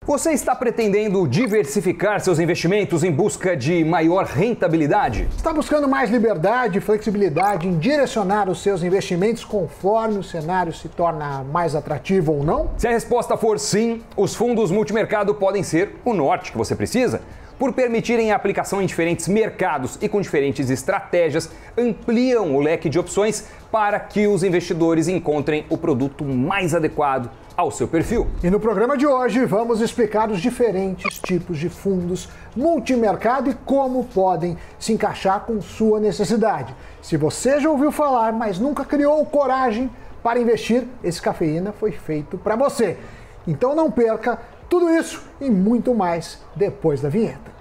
Você está pretendendo diversificar seus investimentos em busca de maior rentabilidade? Está buscando mais liberdade e flexibilidade em direcionar os seus investimentos conforme o cenário se torna mais atrativo ou não? Se a resposta for sim, os fundos multimercado podem ser o norte que você precisa. Por permitirem a aplicação em diferentes mercados e com diferentes estratégias, ampliam o leque de opções para que os investidores encontrem o produto mais adequado ao seu perfil. E no programa de hoje vamos explicar os diferentes tipos de fundos multimercado e como podem se encaixar com sua necessidade. Se você já ouviu falar, mas nunca criou coragem para investir, esse Cafeína foi feito para você. Então não perca tudo isso e muito mais depois da vinheta.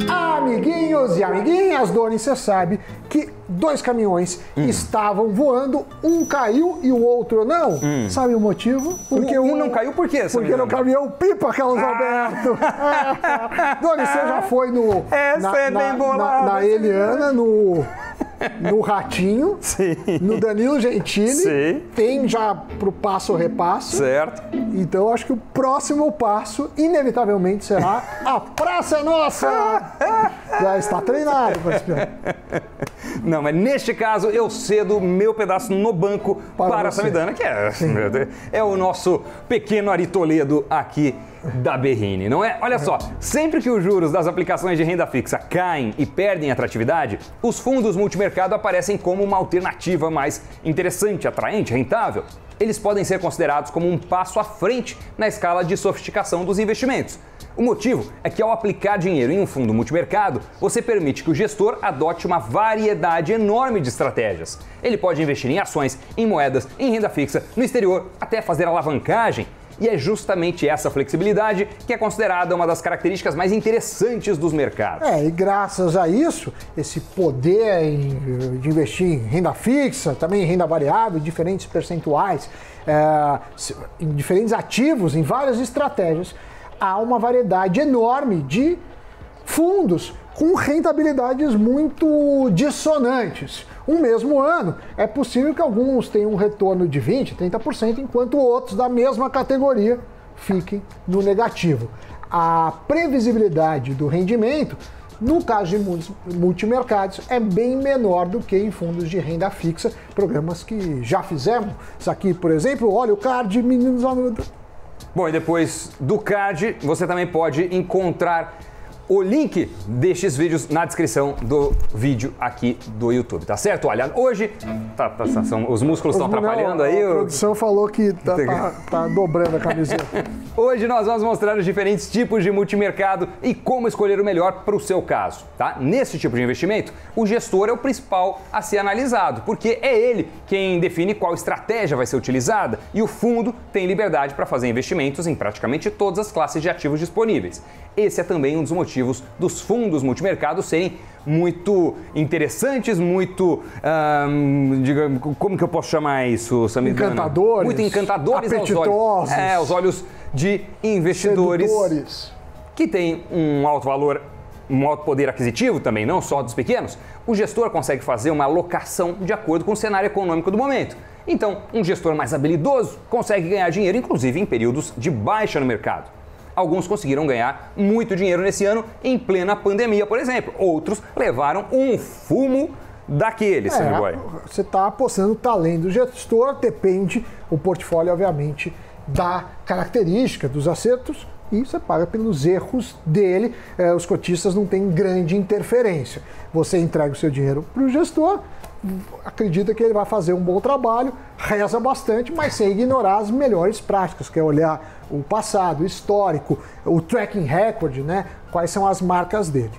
Amiguinhos e amiguinhas, Doni, você sabe que dois caminhões estavam voando, um caiu e o outro não. Sabe o motivo? Porque um não caiu por quê? Porque no caminhão pipa, Carlos Alberto. Doni, você já foi na Eliana, no Ratinho, sim, no Danilo Gentili, sim, tem já pro passo repasso. Certo. Então acho que o próximo passo, inevitavelmente, será a Praça é Nossa! Já está treinado para espiar. Não, mas neste caso eu cedo meu pedaço no banco para a Samidana, que é o nosso pequeno Ari Toledo aqui da Berrini, não é? Olha só, sempre que os juros das aplicações de renda fixa caem e perdem atratividade, os fundos multimercado aparecem como uma alternativa mais interessante, atraente, rentável. Eles podem ser considerados como um passo à frente na escala de sofisticação dos investimentos. O motivo é que ao aplicar dinheiro em um fundo multimercado, você permite que o gestor adote uma variedade enorme de estratégias. Ele pode investir em ações, em moedas, em renda fixa, no exterior, até fazer alavancagem. E é justamente essa flexibilidade que é considerada uma das características mais interessantes dos mercados. E graças a isso, esse poder de investir em renda fixa, também em renda variável, diferentes percentuais, em diferentes ativos, em várias estratégias, há uma variedade enorme de fundos com rentabilidades muito dissonantes. Um mesmo ano, é possível que alguns tenham um retorno de 20%, 30%, enquanto outros da mesma categoria fiquem no negativo. A previsibilidade do rendimento, no caso de multimercados, é bem menor do que em fundos de renda fixa, programas que já fizemos. Isso aqui, por exemplo, olha o card, meninos. Bom, e depois do card, você também pode encontrar o link destes vídeos na descrição do vídeo aqui do YouTube, tá certo? Olha, hoje os músculos estão atrapalhando aí. A produção falou que tá dobrando a camiseta. Hoje nós vamos mostrar os diferentes tipos de multimercado e como escolher o melhor para o seu caso, tá? Nesse tipo de investimento, o gestor é o principal a ser analisado, porque é ele quem define qual estratégia vai ser utilizada e o fundo tem liberdade para fazer investimentos em praticamente todas as classes de ativos disponíveis. Esse é também um dos motivos dos fundos multimercado serem muito interessantes, muito, como que eu posso chamar isso, Samidana? Encantadores. Muito encantadores apetitosos. aos olhos de investidores sedutores, que têm um alto valor, um alto poder aquisitivo também, não só dos pequenos. O gestor consegue fazer uma alocação de acordo com o cenário econômico do momento. Então, um gestor mais habilidoso consegue ganhar dinheiro, inclusive em períodos de baixa no mercado. Alguns conseguiram ganhar muito dinheiro nesse ano em plena pandemia, por exemplo. Outros levaram um fumo daqueles, Você está apostando no talento do gestor, depende o portfólio, obviamente, da característica dos acertos e você paga pelos erros dele. Os cotistas não têm grande interferência. Você entrega o seu dinheiro para o gestor, acredita que ele vai fazer um bom trabalho, reza bastante, mas sem ignorar as melhores práticas, que é olhar o passado, o histórico, o tracking record, né? Quais são as marcas dele.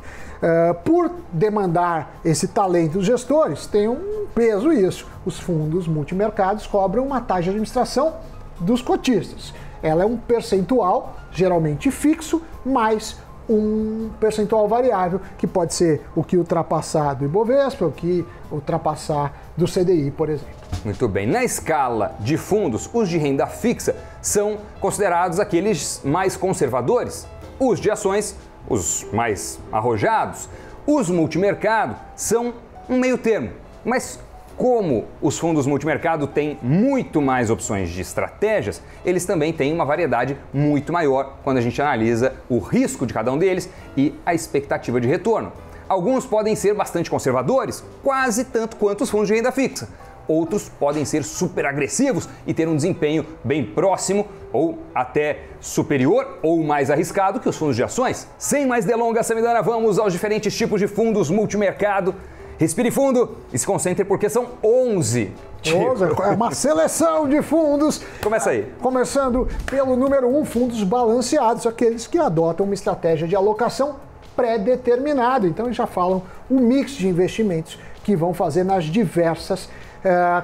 Por demandar esse talento dos gestores, tem um peso isso. Os fundos multimercados cobram uma taxa de administração dos cotistas. Ela é um percentual, geralmente fixo, mais um percentual variável, que pode ser o que ultrapassar do Ibovespa, o que ultrapassar do CDI, por exemplo. Muito bem. Na escala de fundos, os de renda fixa são considerados aqueles mais conservadores. Os de ações, os mais arrojados. Os multimercado são um meio termo. Mas Como os fundos multimercado têm muito mais opções de estratégias, eles também têm uma variedade muito maior quando a gente analisa o risco de cada um deles e a expectativa de retorno. Alguns podem ser bastante conservadores, quase tanto quanto os fundos de renda fixa. Outros podem ser super agressivos e ter um desempenho bem próximo ou até superior ou mais arriscado que os fundos de ações. Sem mais delongas, Samidana, vamos aos diferentes tipos de fundos multimercado. Respire fundo e se concentre porque são 11 tipos. É uma seleção de fundos. Começa aí. Começando pelo número 1, fundos balanceados, aqueles que adotam uma estratégia de alocação pré-determinada. Então eles já falam um mix de investimentos que vão fazer nas diversas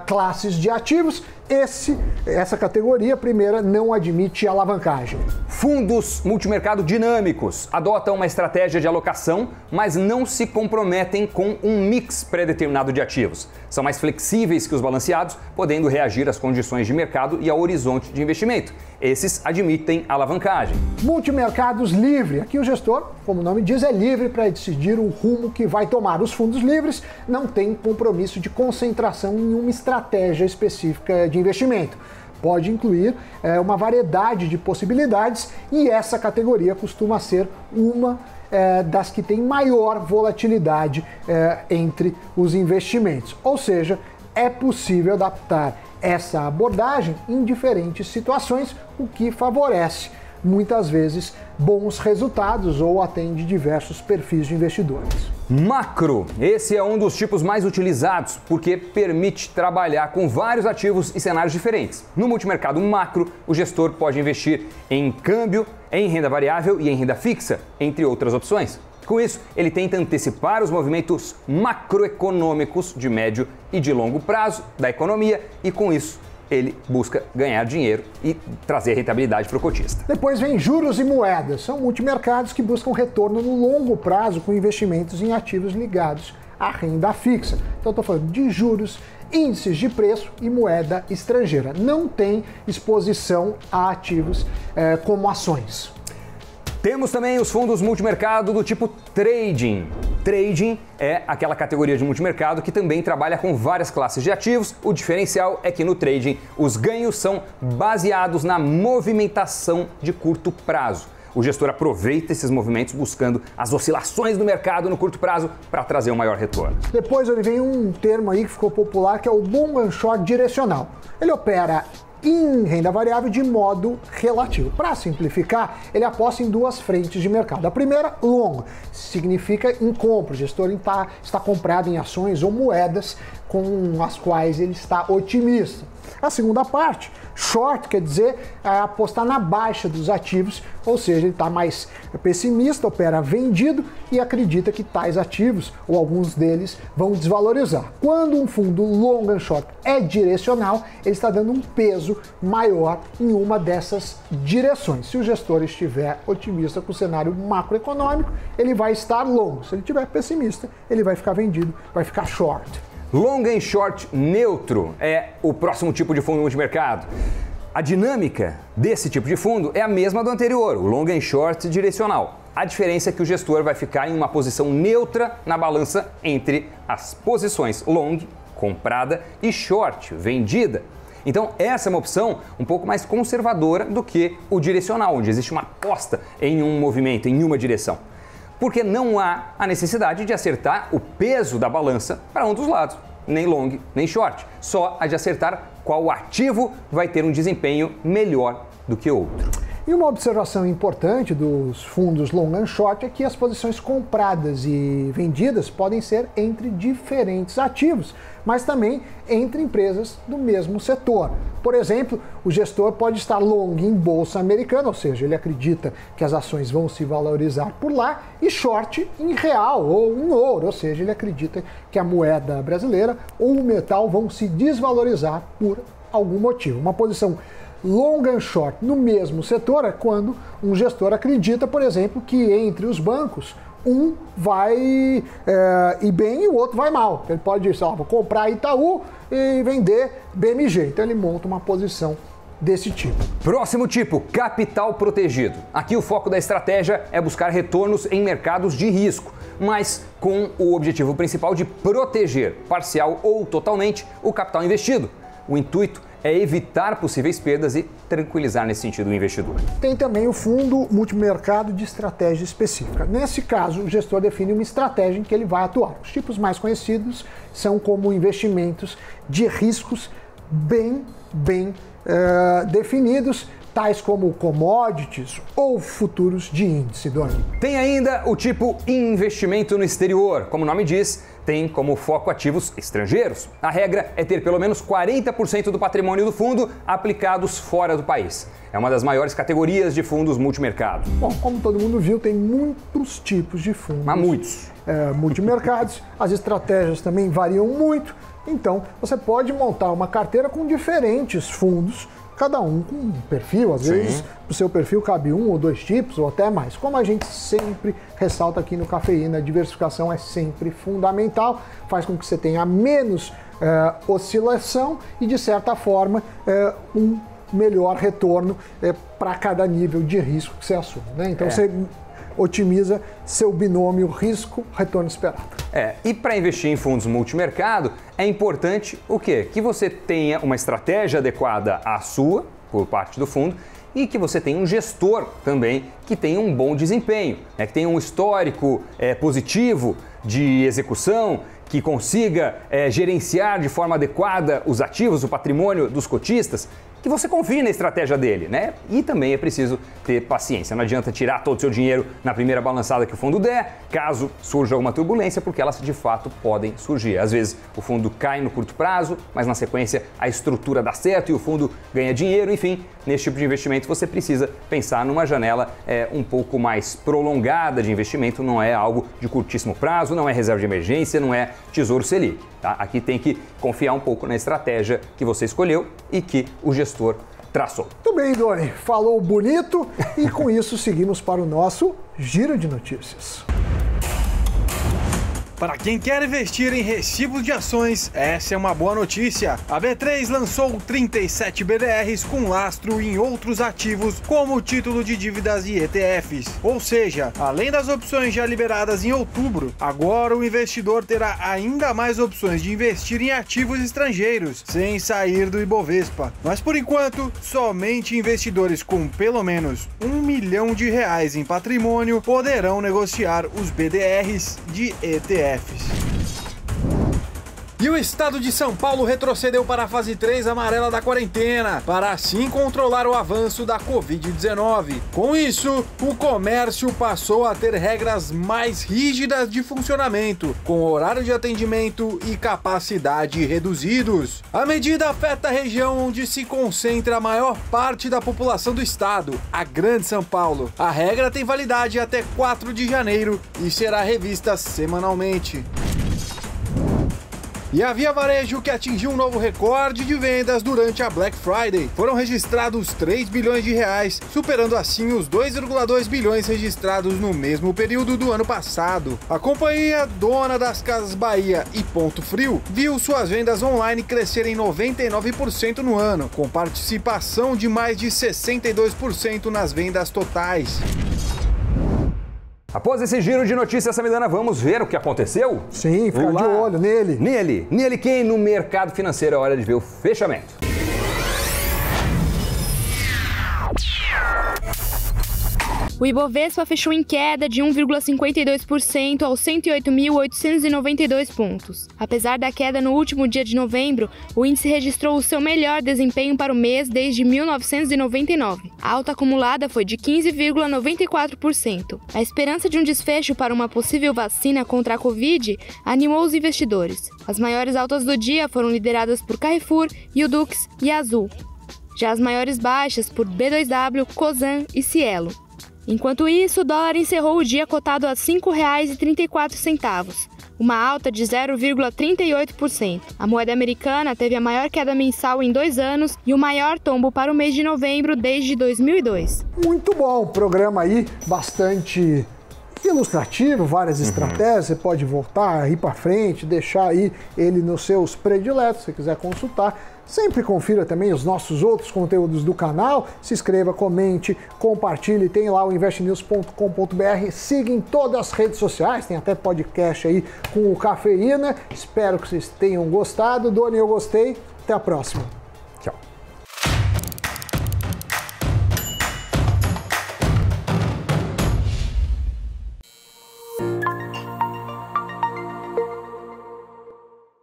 classes de ativos. Essa categoria, primeira, não admite alavancagem. Fundos multimercado dinâmicos adotam uma estratégia de alocação, mas não se comprometem com um mix pré-determinado de ativos. São mais flexíveis que os balanceados, podendo reagir às condições de mercado e ao horizonte de investimento. Esses admitem alavancagem. Multimercados livre. Aqui o gestor, como o nome diz, é livre para decidir o rumo que vai tomar. Os fundos livres não têm compromisso de concentração em uma estratégia específica de investimento. Pode incluir uma variedade de possibilidades e essa categoria costuma ser uma das que tem maior volatilidade entre os investimentos. Ou seja, é possível adaptar essa abordagem em diferentes situações, o que favorece muitas vezes bons resultados ou atende diversos perfis de investidores. Macro. Esse é um dos tipos mais utilizados porque permite trabalhar com vários ativos e cenários diferentes. No multimercado macro, o gestor pode investir em câmbio, em renda variável e em renda fixa, entre outras opções. Com isso, ele tenta antecipar os movimentos macroeconômicos de médio e de longo prazo da economia e, com isso, ele busca ganhar dinheiro e trazer rentabilidade para o cotista. Depois vem juros e moedas. São multimercados que buscam retorno no longo prazo com investimentos em ativos ligados à renda fixa. Então, estou falando de juros, índices de preço e moeda estrangeira. Não tem exposição a ativos como ações. Temos também os fundos multimercado do tipo trading. Trading é aquela categoria de multimercado que também trabalha com várias classes de ativos. O diferencial é que no trading os ganhos são baseados na movimentação de curto prazo. O gestor aproveita esses movimentos buscando as oscilações do mercado no curto prazo para trazer um maior retorno. Depois ele vem um termo aí que ficou popular que é o long and short direcional. Ele opera em renda variável de modo relativo. Para simplificar, ele aposta em duas frentes de mercado. A primeira, long, significa em compra. O gestor está comprado em ações ou moedas com as quais ele está otimista. A segunda parte, short, quer dizer apostar na baixa dos ativos, ou seja, ele está mais pessimista, opera vendido e acredita que tais ativos, ou alguns deles, vão desvalorizar. Quando um fundo long and short é direcional, ele está dando um peso maior em uma dessas direções. Se o gestor estiver otimista com o cenário macroeconômico, ele vai estar long. Se ele estiver pessimista, ele vai ficar vendido, vai ficar short. Long and short neutro é o próximo tipo de fundo multimercado. A dinâmica desse tipo de fundo é a mesma do anterior, o long and short direcional. A diferença é que o gestor vai ficar em uma posição neutra na balança entre as posições long, comprada, e short, vendida. Então essa é uma opção um pouco mais conservadora do que o direcional, onde existe uma aposta em um movimento, em uma direção. Porque não há a necessidade de acertar o peso da balança para um dos lados, nem long, nem short. Só a de acertar qual ativo vai ter um desempenho melhor do que outro. E uma observação importante dos fundos long and short é que as posições compradas e vendidas podem ser entre diferentes ativos, mas também entre empresas do mesmo setor. Por exemplo, o gestor pode estar long em bolsa americana, ou seja, ele acredita que as ações vão se valorizar por lá, e short em real ou em ouro, ou seja, ele acredita que a moeda brasileira ou o metal vão se desvalorizar por algum motivo. Uma posição long and short no mesmo setor é quando um gestor acredita, por exemplo, que entre os bancos um vai ir bem e o outro vai mal. Ele pode dizer, vou comprar Itaú e vender BMG. Então ele monta uma posição desse tipo. Próximo tipo, capital protegido. Aqui o foco da estratégia é buscar retornos em mercados de risco, mas com o objetivo principal de proteger, parcial ou totalmente, o capital investido. O intuito é evitar possíveis perdas e tranquilizar nesse sentido o investidor. Tem também o fundo multimercado de estratégia específica. Nesse caso, o gestor define uma estratégia em que ele vai atuar. Os tipos mais conhecidos são como investimentos de riscos bem definidos, tais como commodities ou futuros de índice, Doni. Tem ainda o tipo investimento no exterior. Como o nome diz, tem como foco ativos estrangeiros. A regra é ter pelo menos 40% do patrimônio do fundo aplicados fora do país. É uma das maiores categorias de fundos multimercado. Bom, como todo mundo viu, tem muitos tipos de fundos. Mas muitos. Multimercados. As estratégias também variam muito. Então, você pode montar uma carteira com diferentes fundos, cada um com um perfil. Às vezes, no seu perfil cabe um ou dois tipos, ou até mais. Como a gente sempre ressalta aqui no Cafeína, a diversificação é sempre fundamental, faz com que você tenha menos oscilação e, de certa forma, um melhor retorno para cada nível de risco que você assume, né? Então, você otimiza seu binômio risco-retorno esperado. E para investir em fundos multimercado, é importante o quê? Que você tenha uma estratégia adequada à sua, por parte do fundo, e que você tenha um gestor também que tenha um bom desempenho, que tenha um histórico positivo de execução, que consiga gerenciar de forma adequada os ativos, o patrimônio dos cotistas, que você confie na estratégia dele, né? E também é preciso ter paciência. Não adianta tirar todo o seu dinheiro na primeira balançada que o fundo der, caso surja alguma turbulência, porque elas de fato podem surgir. Às vezes o fundo cai no curto prazo, mas na sequência a estrutura dá certo e o fundo ganha dinheiro. Enfim, nesse tipo de investimento você precisa pensar numa janela um pouco mais prolongada de investimento, não é algo de curtíssimo prazo, não é reserva de emergência, não é Tesouro Selic. Tá? Aqui tem que confiar um pouco na estratégia que você escolheu e que o gestor traçou. Muito bem, Doni. Falou bonito e com isso seguimos para o nosso Giro de Notícias. Para quem quer investir em recibos de ações, essa é uma boa notícia. A B3 lançou 37 BDRs com lastro em outros ativos, como título de dívidas e ETFs. Ou seja, além das opções já liberadas em outubro, agora o investidor terá ainda mais opções de investir em ativos estrangeiros, sem sair do Ibovespa. Mas por enquanto, somente investidores com pelo menos R$1 milhão em patrimônio poderão negociar os BDRs de ETFs. E o estado de São Paulo retrocedeu para a fase 3 amarela da quarentena, para assim controlar o avanço da Covid-19. Com isso, o comércio passou a ter regras mais rígidas de funcionamento, com horário de atendimento e capacidade reduzidos. A medida afeta a região onde se concentra a maior parte da população do estado, a Grande São Paulo. A regra tem validade até 4 de janeiro e será revista semanalmente. E a Via Varejo, que atingiu um novo recorde de vendas durante a Black Friday. Foram registrados R$3 bilhões, superando assim os 2,2 bilhões registrados no mesmo período do ano passado. A companhia, dona das Casas Bahia e Ponto Frio, viu suas vendas online crescerem 99% no ano, com participação de mais de 62% nas vendas totais. Após esse giro de notícias, Samidana, vamos ver o que aconteceu? Sim, fica de olho nele. Nele quem? No mercado financeiro, é hora de ver o fechamento. O Ibovespa fechou em queda de 1,52% aos 108.892 pontos. Apesar da queda no último dia de novembro, o índice registrou o seu melhor desempenho para o mês desde 1999. A alta acumulada foi de 15,94%. A esperança de um desfecho para uma possível vacina contra a Covid animou os investidores. As maiores altas do dia foram lideradas por Carrefour, Yudux e Azul. Já as maiores baixas por B2W, Cosan e Cielo. Enquanto isso, o dólar encerrou o dia cotado a R$ 5,34, uma alta de 0,38%. A moeda americana teve a maior queda mensal em 2 anos e o maior tombo para o mês de novembro desde 2002. Muito bom, programa aí bastante ilustrativo, várias estratégias, você pode voltar, ir para frente, deixar aí ele nos seus prediletos, se quiser consultar. Sempre confira também os nossos outros conteúdos do canal, se inscreva, comente, compartilhe, tem lá o investnews.com.br, siga em todas as redes sociais, tem até podcast aí com o Cafeína. Espero que vocês tenham gostado. Doni, eu gostei. Até a próxima.